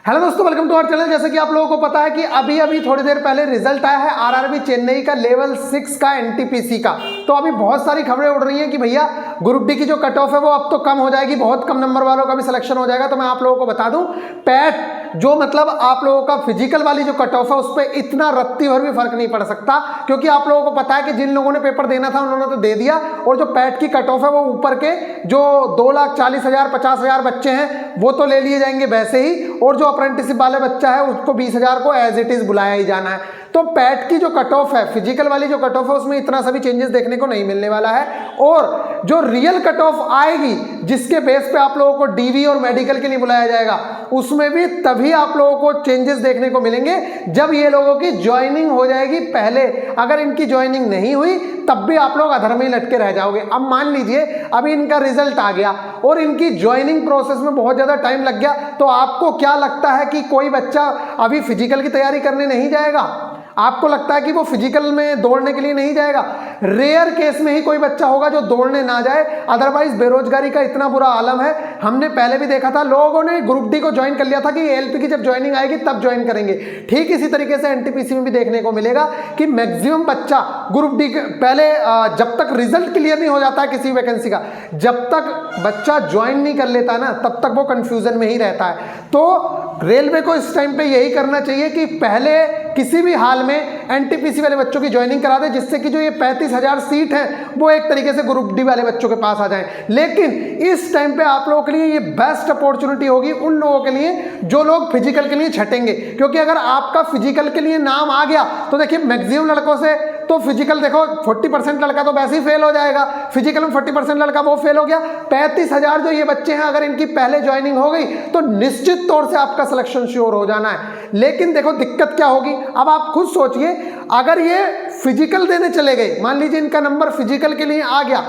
Hello दोस्तों, welcome to our channel. जैसे कि आप लोगों को पता है कि अभी थोड़ी देर पहले रिजल्ट आया है आरआरबी चेन्नई का लेवल 6 का एनटीपीसी का। तो अभी बहुत सारी खबरें उड़ रही हैं कि भैया ग्रुप डी की जो कट ऑफ है वो अब तो कम हो जाएगी, बहुत कम नंबर वालों का भी सिलेक्शन हो जाएगा। तो मैं आप लोगों को बता दूं, पैट जो मतलब आप लोगों का फिजिकल वाली जो कट ऑफ है उस पर इतना रत्ती भर भी फर्क नहीं पड़ सकता, क्योंकि आप लोगों को पता है कि जिन लोगों ने पेपर देना था उन्होंने तो दे दिया। और जो पैट की कट ऑफ है वो ऊपर के जो 2,40,000 50,000 बच्चे हैं वो तो ले लिए जाएंगे वैसे ही, और जो अप्रेंटिसशिप वाले बच्चा है उसको 20,000 को एज इट इज बुलाया ही जाना है। तो पैट की जो कट ऑफ है, फिजिकल वाली जो कट ऑफ है, उसमें इतना सभी चेंजेस देखने को नहीं मिलने वाला है। और जो रियल कट ऑफ आएगी जिसके बेस पे आप लोगों को डीवी और मेडिकल के लिए बुलाया जाएगा, उसमें भी तभी आप लोगों को चेंजेस देखने को मिलेंगे जब ये लोगों की ज्वाइनिंग हो जाएगी। पहले अगर इनकी ज्वाइनिंग नहीं हुई तब भी आप लोग अधर में ही लटके रह जाओगे। अब मान लीजिए अभी इनका रिजल्ट आ गया और इनकी ज्वाइनिंग प्रोसेस में बहुत ज्यादा टाइम लग गया, तो आपको क्या लगता है कि कोई बच्चा अभी फिजिकल की तैयारी करने नहीं जाएगा? आपको लगता है कि वो फिजिकल में दौड़ने के लिए नहीं जाएगा? रेयर केस में ही कोई बच्चा होगा जो दौड़ने ना जाए, अदरवाइज बेरोजगारी का इतना बुरा आलम है। हमने पहले भी देखा था, लोगों ने ग्रुप डी को ज्वाइन कर लिया था कि एलपी की जब ज्वाइनिंग आएगी तब ज्वाइन करेंगे। ठीक इसी तरीके से एनटीपीसी में भी देखने को मिलेगा कि मैक्सिमम बच्चा ग्रुप डी पहले जब तक रिजल्ट क्लियर नहीं हो जाता है किसी वैकेंसी का, जब तक बच्चा ज्वाइन नहीं कर लेता ना तब तक वो कंफ्यूजन में ही रहता है। तो रेलवे को इस टाइम पे यही करना चाहिए कि पहले किसी भी हाल में एनटीपीसी वाले बच्चों की ज्वाइनिंग करा दे, जिससे कि जो ये 35,000 सीट है वो एक तरीके से ग्रुप डी वाले बच्चों के पास आ जाए। लेकिन इस टाइम पे आप लोगों के लिए ये बेस्ट अपॉर्चुनिटी होगी उन लोगों के लिए जो लोग फिजिकल के लिए छटेंगे, क्योंकि अगर आपका फिजिकल के लिए नाम आ गया तो देखिए मैक्सिमम लड़कों से तो फिजिकल देखो 40% लड़का तो वैसे ही फेल हो जाएगा, फिजिकल में 40% लड़का वो फेल हो गया। 35,000 जो ये बच्चे हैं अगर इनकी पहले ज्वाइनिंग हो गई तो निश्चित तौर से आपका सिलेक्शन श्योर हो जाना है। लेकिन देखो दिक्कत क्या होगी, अब आप खुद सोचिए, अगर ये फिजिकल देने चले गए, मान लीजिए इनका नंबर फिजिकल के लिए आ गया,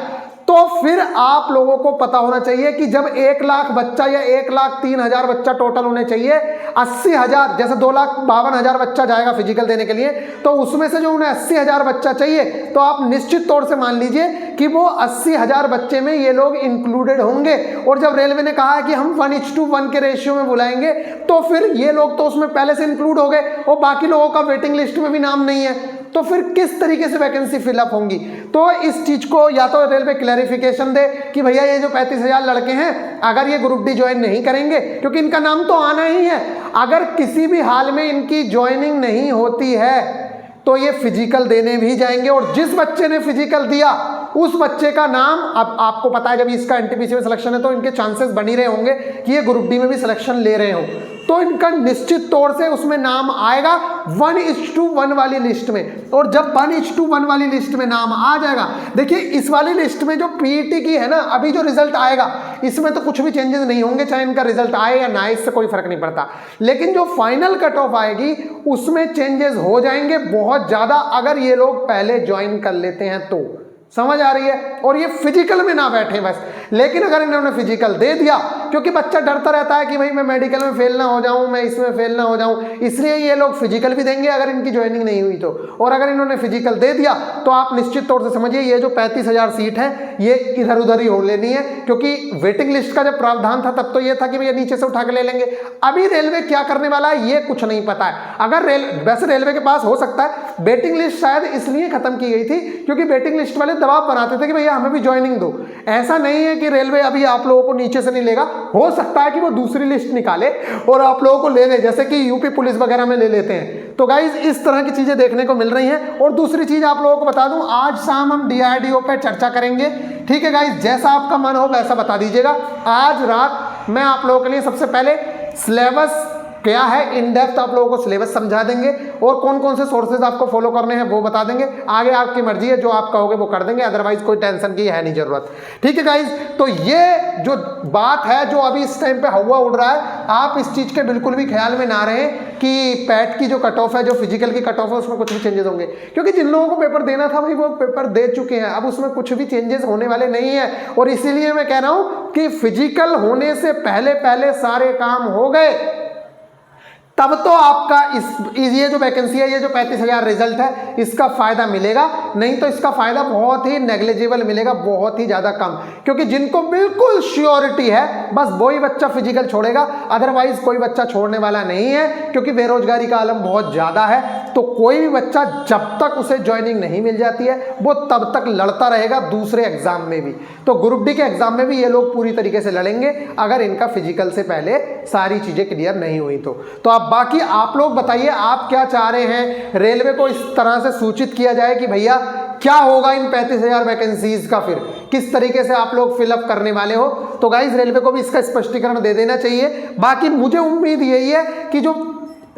तो फिर आप लोगों को पता होना चाहिए कि जब 1 लाख बच्चा या 1,03,000 बच्चा टोटल होने चाहिए, 80,000 जैसे 2,52,000 बच्चा जाएगा फिजिकल देने के लिए, तो उसमें से जो उन्हें 80,000 बच्चा चाहिए, तो आप निश्चित तौर से मान लीजिए कि वो 80,000 बच्चे में ये लोग इंक्लूडेड होंगे। और जब रेलवे ने कहा है कि हम 1:1 के रेशियो में बुलाएंगे, तो फिर ये लोग तो उसमें पहले से इंक्लूड हो गए और बाकी लोगों का वेटिंग लिस्ट में भी नाम नहीं है, तो फिर किस तरीके से वैकेंसी फिलअप होंगी? तो इस चीज को या तो रेलवे क्लैरिफिकेशन दे कि भैया ये जो 35,000 लड़के हैं अगर ये ग्रुप डी ज्वाइन नहीं करेंगे, क्योंकि इनका नाम तो आना ही है, अगर किसी भी हाल में इनकी ज्वाइनिंग नहीं होती है तो ये फिजिकल देने भी जाएंगे। और जिस बच्चे ने फिजिकल दिया उस बच्चे का नाम, अब आपको पता है जब इसका एनटीपीसी में सिलेक्शन है तो इनके चांसेस बन ही रहे होंगे कि ये ग्रुप डी में भी सिलेक्शन ले रहे हो, तो इनका निश्चित तौर से उसमें नाम आएगा 1:1 वाली लिस्ट में। और जब 1:1 वाली लिस्ट में नाम आ जाएगा, देखिए इस वाली लिस्ट में जो पीईटी की है ना, अभी जो रिजल्ट आएगा इसमें तो कुछ भी चेंजेस नहीं होंगे, चाहे इनका रिजल्ट आए या ना आए, इससे कोई फर्क नहीं पड़ता। लेकिन जो फाइनल कट ऑफ आएगी उसमें चेंजेस हो जाएंगे बहुत ज्यादा, अगर ये लोग पहले ज्वाइन कर लेते हैं तो। समझ आ रही है? और ये फिजिकल में ना बैठे बस। लेकिन अगर इन्होंने फिजिकल दे दिया, क्योंकि बच्चा डरता रहता है कि भाई मैं मेडिकल में फेल ना हो जाऊं, मैं इसमें फेल ना हो जाऊं, इसलिए ये लोग फिजिकल भी देंगे अगर इनकी ज्वाइनिंग नहीं हुई तो। और अगर इन्होंने फिजिकल दे दिया तो आप निश्चित तौर से समझिए ये जो 35,000 सीट है ये इधर उधर ही हो लेनी है, क्योंकि वेटिंग लिस्ट का जब प्रावधान था तब तो ये था कि भैया नीचे से उठा के ले लेंगे। अभी रेलवे क्या करने वाला है ये कुछ नहीं पता है। अगर वैसे रेलवे के पास हो सकता है वेटिंग लिस्ट शायद इसलिए खत्म की गई थी क्योंकि वेटिंग लिस्ट वाले दबाव बनाते थे कि भैया हमें भी ज्वाइनिंग दो। ऐसा नहीं है कि रेलवे अभी आप लोगों को नीचे से नहीं लेगा, हो सकता है कि वो दूसरी लिस्ट निकाले और आप लोगों को ले ले, जैसे कि यूपी पुलिस वगैरह में ले लेते हैं। तो गाइज इस तरह की चीजें देखने को मिल रही हैं। और दूसरी चीज आप लोगों को बता दूं, आज शाम हम डीआरडीओ पे चर्चा करेंगे, ठीक है गाइज? जैसा आपका मन हो वैसा बता दीजिएगा। आज रात मैं आप लोगों के लिए सबसे पहले सिलेबस क्या है इन डेप्थ आप लोगों को सिलेबस समझा देंगे और कौन कौन से सोर्सेज आपको फॉलो करने हैं वो बता देंगे। आगे आपकी मर्जी है, जो आप कहोगे वो कर देंगे, अदरवाइज कोई टेंशन की है नहीं जरूरत, ठीक है गाइज? तो ये जो बात है जो अभी इस टाइम पे हवा उड़ रहा है, आप इस चीज के बिल्कुल भी ख्याल में ना रहें कि पैट की जो कट ऑफ है, जो फिजिकल की कट ऑफ है, उसमें कुछ भी चेंजेस होंगे, क्योंकि जिन लोगों को पेपर देना था भाई वो पेपर दे चुके हैं, अब उसमें कुछ भी चेंजेस होने वाले नहीं है। और इसीलिए मैं कह रहा हूं कि फिजिकल होने से पहले पहले सारे काम हो गए, तब तो आपका ये जो वैकेंसी है, ये जो 35,000 रिजल्ट है, इसका फायदा मिलेगा। नहीं तो इसका फायदा बहुत ही नेग्लिजिबल मिलेगा, बहुत ही ज़्यादा कम, क्योंकि जिनको बिल्कुल श्योरिटी है बस वही बच्चा फिजिकल छोड़ेगा, अदरवाइज कोई बच्चा छोड़ने वाला नहीं है, क्योंकि बेरोजगारी का आलम बहुत ज़्यादा है। तो कोई भी बच्चा जब तक उसे ज्वाइनिंग नहीं मिल जाती है वो तब तक लड़ता रहेगा दूसरे एग्जाम में भी। तो ग्रुप डी के एग्जाम में भी ये लोग पूरी तरीके से लड़ेंगे अगर इनका फिजिकल से पहले सारी चीज़ें क्लियर नहीं हुई तो अब बाकी आप लोग बताइए आप क्या चाह रहे हैं, रेलवे को इस तरह से सूचित किया जाए कि भैया क्या होगा इन 35,000 वैकेंसीज का, फिर किस तरीके से आप लोग फिलअप करने वाले हो। तो गाइस रेलवे को भी इसका स्पष्टीकरण दे देना चाहिए। बाकी मुझे उम्मीद यही है कि जो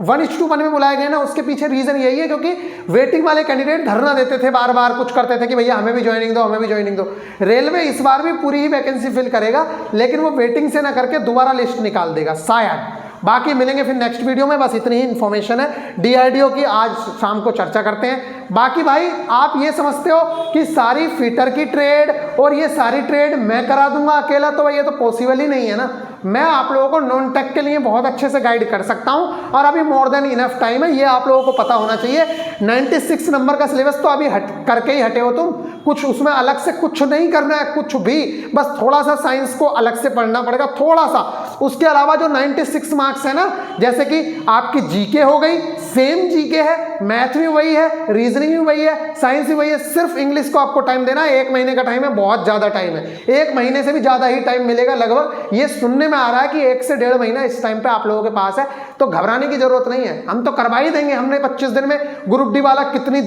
1:1 में बुलाए गए ना उसके पीछे रीजन यही है क्योंकि वेटिंग वाले कैंडिडेट धरना देते थे, बार बार कुछ करते थे कि भैया हमें भी ज्वाइनिंग दो, हमें भी ज्वाइनिंग दो। रेलवे इस बार भी पूरी ही वैकेंसी फिल करेगा, लेकिन वो वेटिंग से ना करके दोबारा लिस्ट निकाल देगा शायद। बाकी मिलेंगे फिर नेक्स्ट वीडियो में, बस इतनी ही इन्फॉर्मेशन है डीआरडीओ की, आज शाम को चर्चा करते हैं। बाकी भाई आप ये समझते हो कि सारी फिटर की ट्रेड और ये सारी ट्रेड मैं करा दूंगा अकेला, तो ये तो पॉसिबल ही नहीं है ना। मैं आप लोगों को नॉन टेक के लिए बहुत अच्छे से गाइड कर सकता हूं और अभी मोर देन इनफ टाइम है, ये आप लोगों को पता होना चाहिए। 96 नंबर का सिलेबस तो अभी करके ही हटे हो तुम, कुछ उसमें अलग से कुछ नहीं करना है, कुछ भी, बस थोड़ा सा साइंस को अलग से पढ़ना पड़ेगा, थोड़ा सा। उसके अलावा जो 96 मार्क्स है ना, जैसे कि आपकी जीके हो गई, सेम जीके है, मैथ भी वही है, रीजनिंग भी वही है, साइंस भी वही है, सिर्फ इंग्लिश को आपको टाइम देना है। 1 महीने का टाइम है, बहुत ज्यादा टाइम है, 1 महीने से भी ज्यादा ही टाइम मिलेगा लगभग। ये सुनने में आ रहा है कि 1 से 1.5 महीना इस टाइम पे आप लोगों के पास है, तो घबराने की जरूरत नहीं है, हम तो करवा ही देंगे। हमने 25 दिन में ग्रुप डी वाला कितनी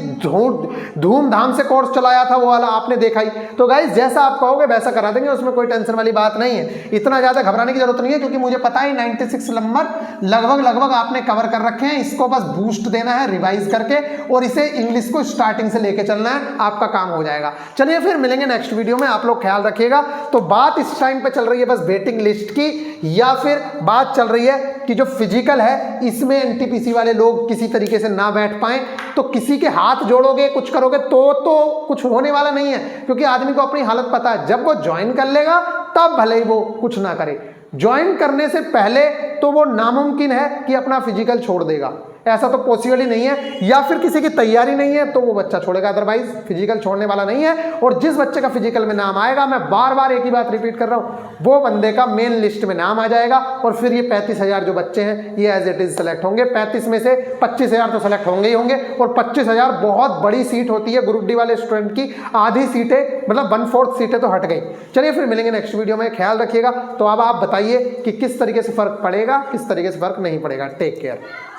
धूमधाम से कोर्स चलाया था, वो वाला आपने देखा ही। तो गाइस जैसा आप कहोगे वैसा करा देंगे, उसमें कोई टेंशन वाली बात नहीं है, इतना ज्यादा घबराने की जरूरत नहीं है, क्योंकि मुझे पता है 96 नंबर लगभग आपने कवर कर रखे हैं। इसको बस बूस्ट देना है रिवाइज करके और इसे इंग्लिश को स्टार्टिंग से लेके चलना है, आपका काम हो जाएगा। चलिए फिर मिलेंगे नेक्स्ट वीडियो में, आप लोग ख्याल रखिएगा। तो बात इस टाइम पे चल रही है बस वेटिंग लिस्ट की, या फिर बात चल रही है कि जो फिजिकल है इसमें एनटीपीसी वाले लोग किसी तरीके से ना बैठ पाए, तो किसी के हाथ जोड़ोगे कुछ करोगे तो कुछ होने वाला नहीं है, क्योंकि आदमी को अपनी हालत पता है। जब वो ज्वाइन कर लेगा तब भले ही वो कुछ ना करे, ज्वाइन करने से पहले तो वो नामुमकिन है कि अपना फिजिकल छोड़ देगा, ऐसा तो पॉसिबल ही नहीं है। या फिर किसी की तैयारी नहीं है तो वो बच्चा छोड़ेगा, अदरवाइज फिजिकल छोड़ने वाला नहीं है। और जिस बच्चे का फिजिकल में नाम आएगा, मैं बार बार एक ही बात रिपीट कर रहा हूं, वो बंदे का मेन लिस्ट में नाम आ जाएगा और फिर ये 35,000 जो बच्चे हैं ये एज इट इज सेलेक्ट होंगे। 35 में से 25,000 तो सेलेक्ट होंगे ही होंगे, और 25,000 बहुत बड़ी सीट होती है ग्रुप डी वाले स्टूडेंट की, आधी सीटें मतलब 1/4 सीटें तो हट गई। चलिए फिर मिलेंगे नेक्स्ट वीडियो में, ख्याल रखिएगा। तो अब आप बताइए कि किस तरीके से फर्क पड़ेगा, किस तरीके से फर्क नहीं पड़ेगा। Take care.